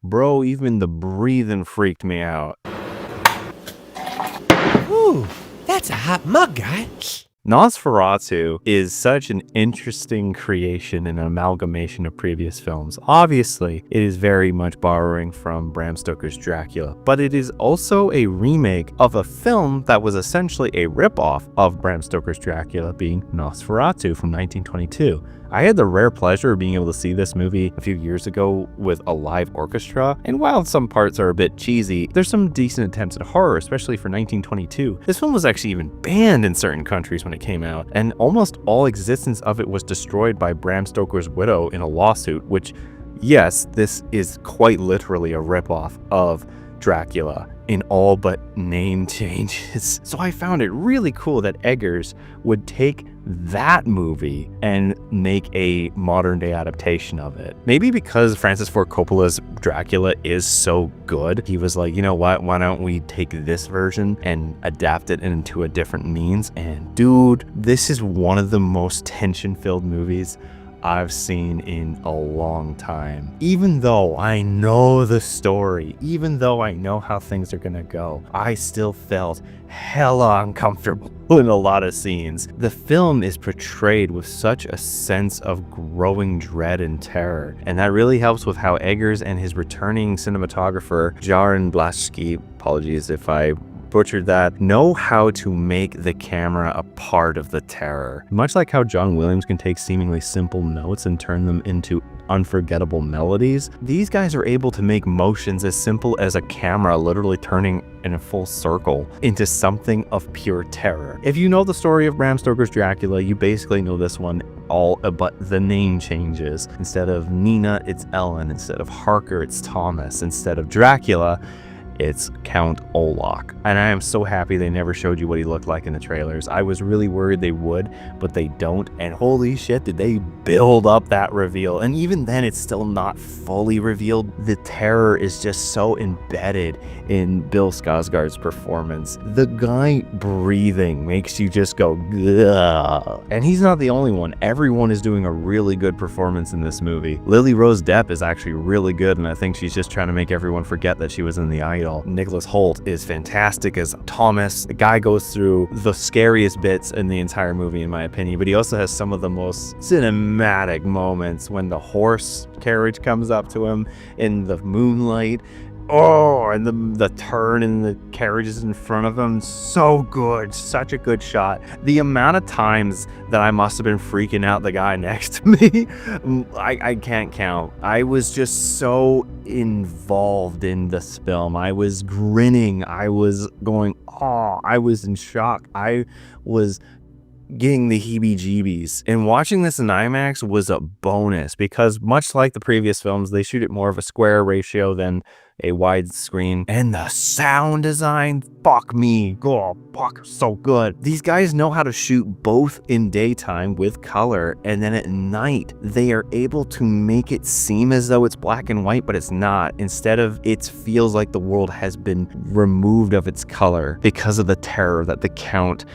Bro, even the breathing freaked me out. Ooh, that's a hot mug, guy. Nosferatu is such an interesting creation and amalgamation of previous films. Obviously, it is very much borrowing from Bram Stoker's Dracula, but it is also a remake of a film that was essentially a ripoff of Bram Stoker's Dracula, being Nosferatu from 1922. I had the rare pleasure of being able to see this movie a few years ago with a live orchestra, and while some parts are a bit cheesy, there's some decent attempts at horror, especially for 1922. This film was actually even banned in certain countries when it came out, and almost all existence of it was destroyed by Bram Stoker's widow in a lawsuit, which, yes, this is quite literally a ripoff of Dracula in all but name changes. So I found it really cool that Eggers would take that movie and make a modern day adaptation of it. Maybe because Francis Ford Coppola's Dracula is so good, he was like, you know what, why don't we take this version and adapt it into a different means? And dude, this is one of the most tension-filled movies I've seen in a long time. Even though I know the story, even though I know how things are gonna go, I still felt hella uncomfortable in a lot of scenes. The film is portrayed with such a sense of growing dread and terror, and that really helps with how Eggers and his returning cinematographer, Jaron Blaschke, apologies if I butchered that, know how to make the camera a part of the terror. Much like how John Williams can take seemingly simple notes and turn them into unforgettable melodies, these guys are able to make motions as simple as a camera literally turning in a full circle into something of pure terror. If you know the story of Bram Stoker's Dracula, you basically know this one all but the name changes. Instead of Nina, it's Ellen. Instead of Harker, it's Thomas. Instead of Dracula, it's Count Olaf. And I am so happy they never showed you what he looked like in the trailers. I was really worried they would, but they don't. And holy shit, did they build up that reveal. And even then, it's still not fully revealed. The terror is just so embedded in Bill Skarsgård's performance. The guy breathing makes you just go, ugh. And he's not the only one. Everyone is doing a really good performance in this movie. Lily Rose Depp is actually really good, and I think she's just trying to make everyone forget that she was in The Idol. Nicholas Hoult is fantastic as Thomas. The guy goes through the scariest bits in the entire movie, in my opinion, but he also has some of the most cinematic moments when the horse carriage comes up to him in the moonlight. Oh, and the turn in the carriages in front of him, so good, such a good shot. The amount of times that I must have been freaking out the guy next to me, I can't count. I was just so involved in this film. I was grinning, I was going, oh, I was in shock. I was getting the heebie-jeebies. And watching this in IMAX was a bonus because much like the previous films, they shoot it more of a square ratio than a widescreen. And the sound design, fuck me, oh, fuck, so good. These guys know how to shoot both in daytime with color, and then at night, they are able to make it seem as though it's black and white, but it's not. Instead of it feels like the world has been removed of its color because of the terror that the Count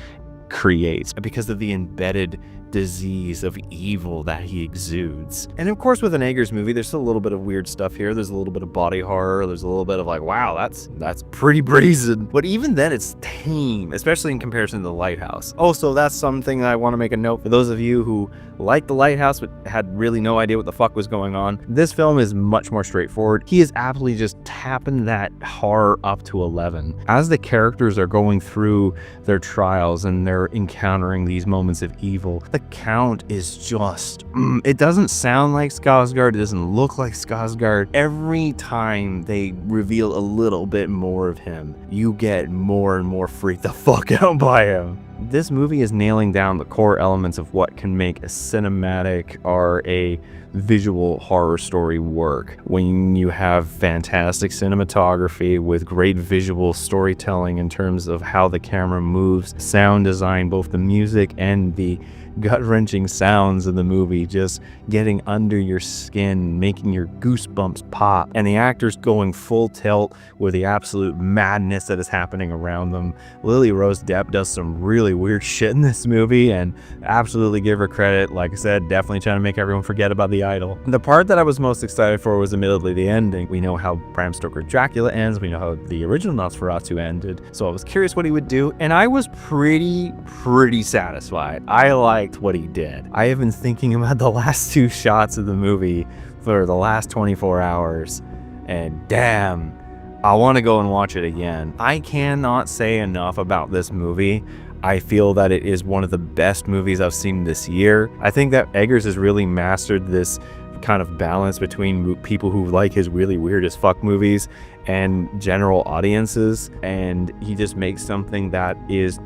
creates, because of the embedded disease of evil that he exudes. And of course, with an Eggers movie, there's still a little bit of weird stuff here. There's a little bit of body horror. There's a little bit of like, wow, that's pretty brazen. But even then, it's tame, especially in comparison to The Lighthouse. Also, that's something I want to make a note for those of you who like The Lighthouse but had really no idea what the fuck was going on. This film is much more straightforward. He is absolutely just tapping that horror up to 11. As the characters are going through their trials and they're encountering these moments of evil, the Count is just, it doesn't sound like Skarsgård, it doesn't look like Skarsgård. Every time they reveal a little bit more of him, you get more and more freaked the fuck out by him. This movie is nailing down the core elements of what can make a cinematic or a visual horror story work. When you have fantastic cinematography with great visual storytelling in terms of how the camera moves, sound design, both the music and the gut-wrenching sounds of the movie just getting under your skin, making your goosebumps pop, and the actors going full tilt with the absolute madness that is happening around them. Lily Rose Depp does some really really weird shit in this movie, and absolutely give her credit. Like I said, definitely trying to make everyone forget about the idol. The part that I was most excited for was admittedly the ending. We know how Bram Stoker Dracula ends, we know how the original Nosferatu ended, so I was curious what he would do, and I was pretty satisfied. I liked what he did. I have been thinking about the last 2 shots of the movie for the last 24 hours, and damn, I want to go and watch it again. I cannot say enough about this movie. I feel that it is one of the best movies I've seen this year. I think that Eggers has really mastered this kind of balance between people who like his really weird as fuck movies and general audiences, and he just makes something that is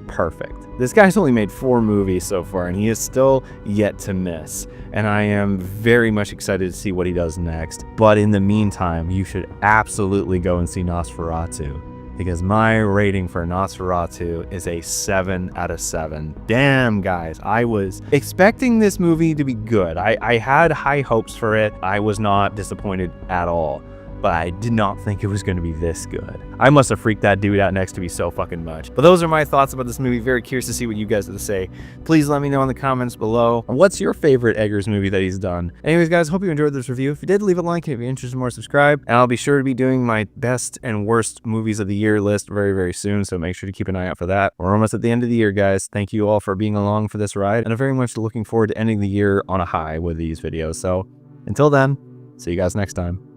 perfect. This guy's only made 4 movies so far, and he is still yet to miss, and I am very much excited to see what he does next. But in the meantime, you should absolutely go and see Nosferatu, because my rating for Nosferatu is a 7 out of 7. Damn, guys, I was expecting this movie to be good. I had high hopes for it. I was not disappointed at all, but I did not think it was going to be this good. I must have freaked that dude out next to me so fucking much. But those are my thoughts about this movie. Very curious to see what you guys have to say. Please let me know in the comments below. What's your favorite Eggers movie that he's done? Anyways, guys, hope you enjoyed this review. If you did, leave a like. If you're interested in more, subscribe. And I'll be sure to be doing my best and worst movies of the year list very soon, so make sure to keep an eye out for that. We're almost at the end of the year, guys. Thank you all for being along for this ride, and I'm very much looking forward to ending the year on a high with these videos. So until then, see you guys next time.